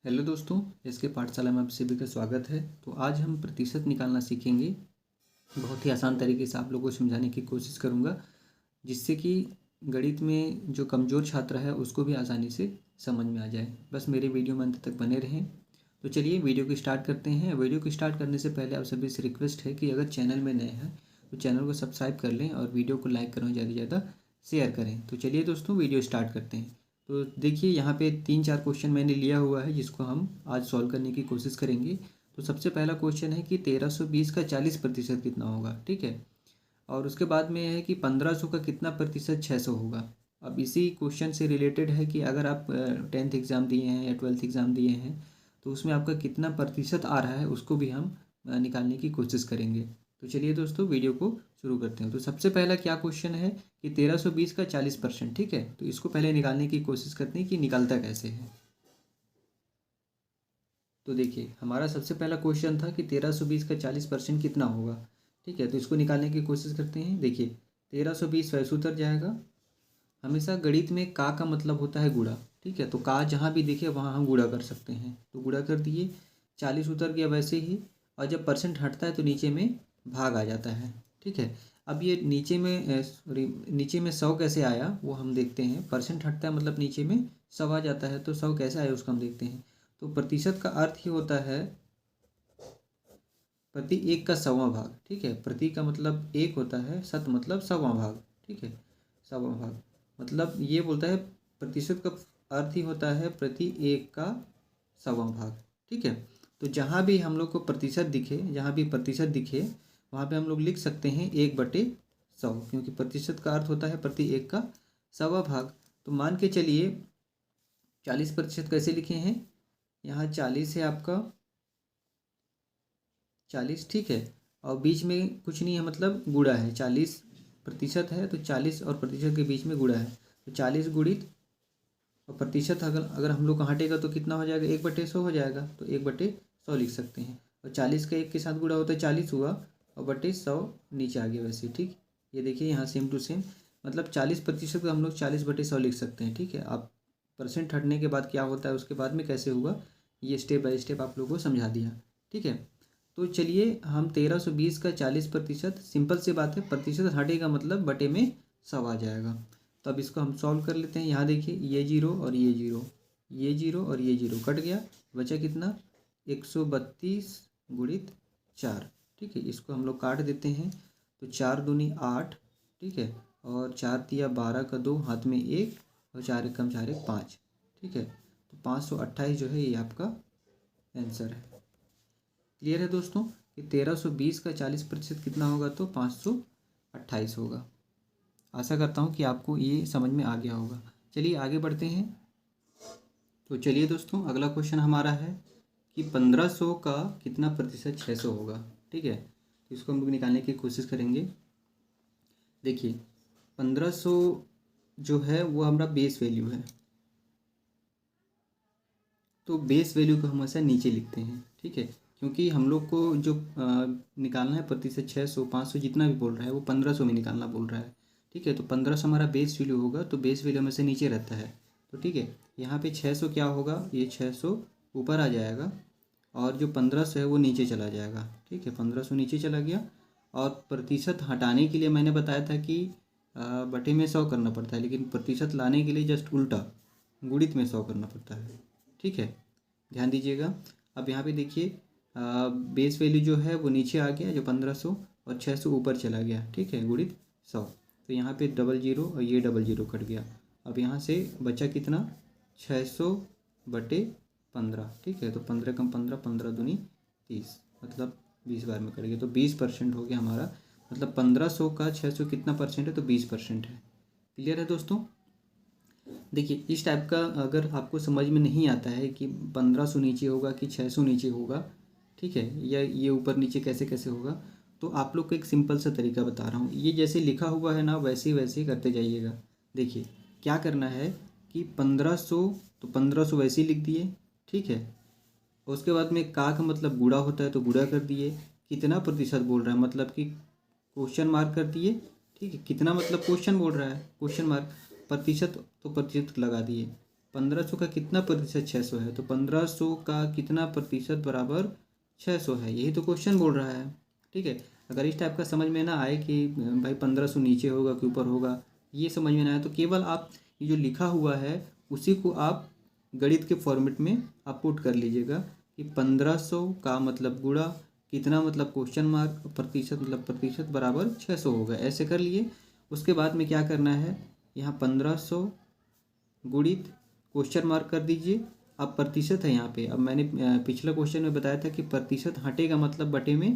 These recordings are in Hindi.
हेलो दोस्तों, इसके पाठशाला में आप सभी का स्वागत है। तो आज हम प्रतिशत निकालना सीखेंगे। बहुत ही आसान तरीके से आप लोगों को समझाने की कोशिश करूंगा, जिससे कि गणित में जो कमज़ोर छात्र है उसको भी आसानी से समझ में आ जाए। बस मेरे वीडियो में अंत तक बने रहें। तो चलिए वीडियो को स्टार्ट करते हैं। वीडियो को स्टार्ट करने से पहले आप सभी से रिक्वेस्ट है कि अगर चैनल में नए हैं तो चैनल को सब्सक्राइब कर लें और वीडियो को लाइक करें, ज़्यादा से ज़्यादा शेयर करें। तो चलिए दोस्तों वीडियो स्टार्ट करते हैं। तो देखिए यहाँ पे 3-4 क्वेश्चन मैंने लिया हुआ है, जिसको हम आज सॉल्व करने की कोशिश करेंगे। तो सबसे पहला क्वेश्चन है कि 1320 का 40% कितना होगा, ठीक है। और उसके बाद में है कि 1500 का कितना प्रतिशत 600 होगा। अब इसी क्वेश्चन से रिलेटेड है कि अगर आप 10th एग्ज़ाम दिए हैं या 12th एग्ज़ाम दिए हैं तो उसमें आपका कितना प्रतिशत आ रहा है उसको भी हम निकालने की कोशिश करेंगे। तो चलिए दोस्तों वीडियो को शुरू करते हैं। तो सबसे पहला क्या क्वेश्चन है कि 1320 का 40%, ठीक है। तो इसको पहले निकालने की कोशिश करते हैं कि निकलता कैसे है। तो देखिए हमारा सबसे पहला क्वेश्चन था कि 1320 का 40% कितना होगा, ठीक है। तो इसको निकालने की कोशिश करते हैं। देखिए 1320 वैसे उतर जाएगा। हमेशा गणित में का मतलब होता है गुणा, ठीक है। तो का जहाँ भी दिखे वहाँ हम गुणा कर सकते हैं। तो गुणा कर दिए, 40 उतर गया वैसे ही। और जब परसेंट हटता है तो नीचे में भाग आ जाता है, ठीक है। अब ये नीचे में 100 कैसे आया वो हम देखते हैं। परसेंट हटता है मतलब नीचे में 100 आ जाता है, तो 100 कैसे आया उसको हम देखते हैं। तो प्रतिशत का अर्थ ही होता है प्रति एक का 100वां भाग, ठीक है। प्रति का मतलब एक होता है, शत मतलब 100वां भाग, ठीक है। 100वां भाग मतलब ये बोलता है प्रतिशत का अर्थ ही होता है प्रति एक का 100वां भाग, ठीक है। तो जहाँ भी हम लोग को प्रतिशत दिखे, जहाँ भी प्रतिशत दिखे वहाँ पे हम लोग लिख सकते हैं 1/100, क्योंकि प्रतिशत का अर्थ होता है प्रति एक का 100वां भाग। तो मान के चलिए 40% कैसे लिखे हैं, यहाँ 40 है आपका, 40, ठीक है। और बीच में कुछ नहीं है मतलब गुणा है, 40% है तो 40 और प्रतिशत के बीच में गुणा है। तो 40 गुणित और प्रतिशत अगर अगर हम लोग का हटेगा तो कितना हो जाएगा, 1/100 हो जाएगा। तो 1/100 लिख सकते हैं। और 40 का 1 के साथ गुणा होता है 40 हुआ, और बटे 100 नीचे आ गया वैसे, ठीक। ये देखिए यहाँ सेम टू सेम, मतलब 40% को हम लोग 40/100 लिख सकते हैं, ठीक है। आप परसेंट हटने के बाद क्या होता है उसके बाद में कैसे हुआ, ये स्टेप बाय स्टेप आप लोगों को समझा दिया, ठीक है। तो चलिए हम 1320 का 40%, सिंपल सी बात है, प्रतिशत हटेगा मतलब बटे में 100 आ जाएगा। तो अब इसको हम सॉल्व कर लेते हैं। यहाँ देखिए ये जीरो और ये जीरो, ये जीरो और ये जीरो कट गया, बचा कितना 132 गुणित 4, ठीक है। इसको हम लोग काट देते हैं। तो 4 दूनी 8, ठीक है। और 4 तिया 12 का 2, हाथ में 1, और 4 एकम 4 एक 5, ठीक है। तो 528 जो है ये आपका आंसर है। क्लियर है दोस्तों कि 1320 का 40% कितना होगा, तो 528 होगा। आशा करता हूँ कि आपको ये समझ में आ गया होगा। चलिए आगे बढ़ते हैं। तो चलिए दोस्तों अगला क्वेश्चन हमारा है कि 1500 का कितना प्रतिशत 600 होगा, ठीक है। तो इसको हम लोग निकालने की कोशिश करेंगे। देखिए 1500 जो है वो हमारा बेस वैल्यू है, तो बेस वैल्यू को हम ऐसा नीचे लिखते हैं, ठीक है। क्योंकि हम लोग को जो निकालना है प्रतिशत 600 500 जितना भी बोल रहा है वो 1500 में निकालना बोल रहा है, ठीक है। तो 1500 हमारा बेस वैल्यू होगा, तो बेस वैल्यू हमें से नीचे रहता है। तो ठीक है, यहाँ पे 600 क्या होगा, ये 600 ऊपर आ जाएगा और जो 1500 है वो नीचे चला जाएगा, ठीक है। 1500 नीचे चला गया। और प्रतिशत हटाने के लिए मैंने बताया था कि बटे में 100 करना पड़ता है, लेकिन प्रतिशत लाने के लिए जस्ट उल्टा गुणित में 100 करना पड़ता है, ठीक है। ध्यान दीजिएगा। अब यहाँ पे देखिए बेस वैल्यू जो है वो नीचे आ गया, जो 1500, और 600 ऊपर चला गया, ठीक है, गुणित 100। तो यहाँ पे डबल जीरो और ये डबल जीरो कट गया। अब यहाँ से बचा कितना, 600/15, ठीक है। तो 15 कम 15, 15 दूनी 30, मतलब 20 बार में कट गया। तो 20% हो गया हमारा, मतलब 1500 का 600 कितना परसेंट है, तो 20% है। क्लियर है दोस्तों। देखिए इस टाइप का अगर आपको समझ में नहीं आता है कि 1500 नीचे होगा कि 600 नीचे होगा, ठीक है, या ये ऊपर नीचे कैसे कैसे होगा, तो आप लोग को एक सिंपल सा तरीका बता रहा हूँ। ये जैसे लिखा हुआ है ना वैसे ही करते जाइएगा। देखिए क्या करना है कि 1500, तो 1500 वैसे ही लिख दिए, ठीक है। उसके बाद में का मतलब गुणा होता है तो गुणा कर दिए। कितना प्रतिशत बोल रहा है मतलब कि क्वेश्चन मार्क कर दिए, ठीक है। कितना मतलब क्वेश्चन बोल रहा है, क्वेश्चन मार्क। प्रतिशत तो प्रतिशत लगा दिए। 1500 का कितना प्रतिशत 600 है, तो 1500 का कितना प्रतिशत बराबर 600 है, यही तो क्वेश्चन बोल रहा है। ठीक है, अगर इस टाइप का समझ में ना आए कि भाई 1500 नीचे होगा कि ऊपर होगा, ये समझ में ना आए, तो केवल आप ये जो लिखा हुआ है उसी को आप गणित के फॉर्मेट में आप पुट कर लीजिएगा कि 1500 का मतलब गुणा कितना मतलब क्वेश्चन मार्क, प्रतिशत मतलब प्रतिशत बराबर 600 होगा, ऐसे कर लिए। उसके बाद में क्या करना है, यहाँ 1500 गुणित क्वेश्चन मार्क कर दीजिए। अब प्रतिशत है यहाँ पे, अब मैंने पिछले क्वेश्चन में बताया था कि प्रतिशत हटेगा मतलब बटे में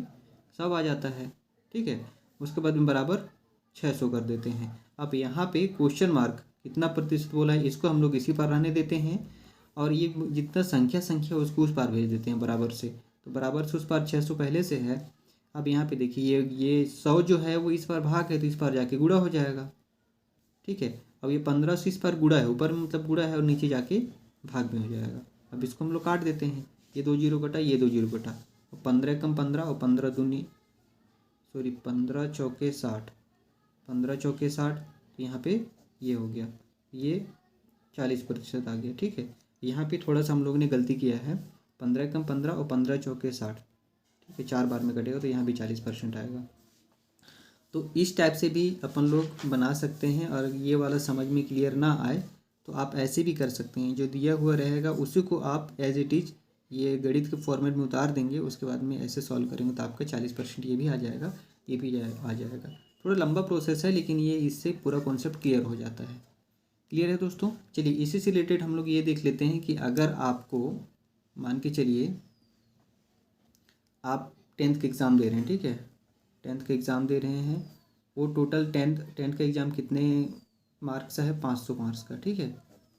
100 आ जाता है। ठीक है, उसके बाद में बराबर 600 कर देते हैं। अब यहाँ पे क्वेश्चन मार्क कितना प्रतिशत बोला है इसको हम लोग इसी पर रहने देते हैं, और ये जितना संख्या उसको उस पार भेज देते हैं बराबर से। तो बराबर से उस पार 600 पहले से है। अब यहाँ पे देखिए ये 100 जो है वो इस पार भाग है तो इस पार जाके गुणा हो जाएगा। ठीक है, अब ये 1500 इस पार गुणा है, ऊपर में मतलब गुणा है और नीचे जाके भाग में हो जाएगा। अब इसको हम लोग काट देते हैं, ये 2 जीरो कटा, ये 2 जीरो कटा, 15 कम 15 और 15 दूनी 15 चौके 60, 15 चौके 60, तो यहाँ पे ये हो गया, ये 40% आ गया। ठीक है, यहाँ पे थोड़ा सा हम लोग ने गलती किया है, 15 कम 15 और 15 चौके 60, ठीक है, 4 बार में कटेगा तो यहाँ भी 40% आएगा। तो इस टाइप से भी अपन लोग बना सकते हैं, और ये वाला समझ में क्लियर ना आए तो आप ऐसे भी कर सकते हैं, जो दिया हुआ रहेगा उसी को आप एज इट इज़ ये गणित के फॉर्मेट में उतार देंगे, उसके बाद में ऐसे सॉल्व करेंगे तो आपका 40% ये भी आ जाएगा, ये भी आ जाएगा। थोड़ा लंबा प्रोसेस है लेकिन ये इससे पूरा कॉन्सेप्ट क्लियर हो जाता है। क्लियर है दोस्तों? चलिए इसी से रिलेटेड हम लोग ये देख लेते हैं कि अगर आपको मान के चलिए आप 10th का एग्ज़ाम दे रहे हैं, ठीक है, 10th का एग्ज़ाम दे रहे हैं, वो टोटल 10th का एग्ज़ाम कितने मार्क्स का है, 500 मार्क्स का। ठीक है,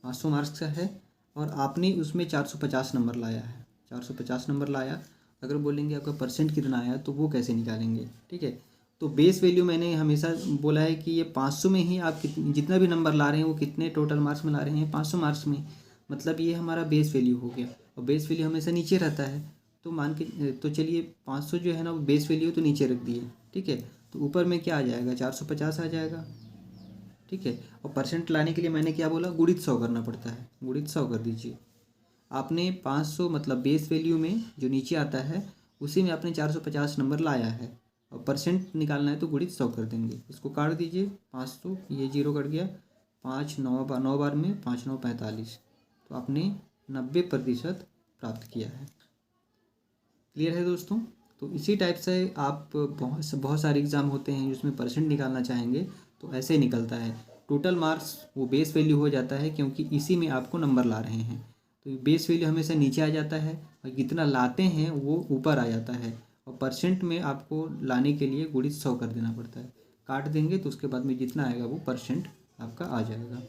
500 मार्क्स का है और आपने उसमें 450 नंबर लाया है, 450 नंबर लाया। अगर बोलेंगे आपका परसेंट कितना आया तो वो कैसे निकालेंगे? ठीक है, तो बेस वैल्यू मैंने हमेशा बोला है कि ये 500 में ही आप जितना भी नंबर ला रहे हैं वो कितने टोटल मार्क्स में ला रहे हैं, 500 मार्क्स में, मतलब ये हमारा बेस वैल्यू हो गया। और बेस वैल्यू हमेशा नीचे रहता है, तो मान के तो चलिए 500 जो है ना वो बेस वैल्यू तो नीचे रख दिए। ठीक है, तो ऊपर में क्या आ जाएगा, 450 आ जाएगा। ठीक है, और परसेंट लाने के लिए मैंने क्या बोला, गुणित 100 करना पड़ता है, गुणित 100 कर दीजिए। आपने 500 मतलब बेस वैल्यू में जो नीचे आता है उसी में आपने 450 नंबर लाया है, और परसेंट निकालना है तो गुणित 100 कर देंगे। इसको काट दीजिए, 500 ये जीरो कट गया, 5 9 बार में 5 9 45, तो आपने 90% प्राप्त किया है। क्लियर है दोस्तों? तो इसी टाइप से आप बहुत सारे एग्ज़ाम होते हैं जिसमें परसेंट निकालना चाहेंगे तो ऐसे निकलता है। टोटल मार्क्स वो बेस वैल्यू हो जाता है क्योंकि इसी में आपको नंबर ला रहे हैं, तो बेस वैल्यू हमेशा नीचे आ जाता है और जितना लाते हैं वो ऊपर आ जाता है, और परसेंट में आपको लाने के लिए गुणित 100 कर देना पड़ता है। काट देंगे तो उसके बाद में जितना आएगा वो परसेंट आपका आ जाएगा।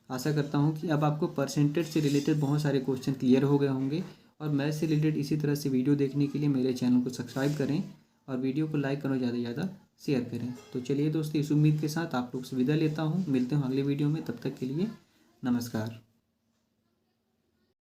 आशा करता हूँ कि अब आपको परसेंटेज से रिलेटेड बहुत सारे क्वेश्चन क्लियर हो गए होंगे, और मैथ से रिलेटेड इसी तरह से वीडियो देखने के लिए मेरे चैनल को सब्सक्राइब करें और वीडियो को लाइक करो, ज़्यादा से ज़्यादा शेयर करें। तो चलिए दोस्तों, इस उम्मीद के साथ आप लोग से विदा लेता हूँ, मिलते हैं अगले वीडियो में, तब तक के लिए नमस्कार।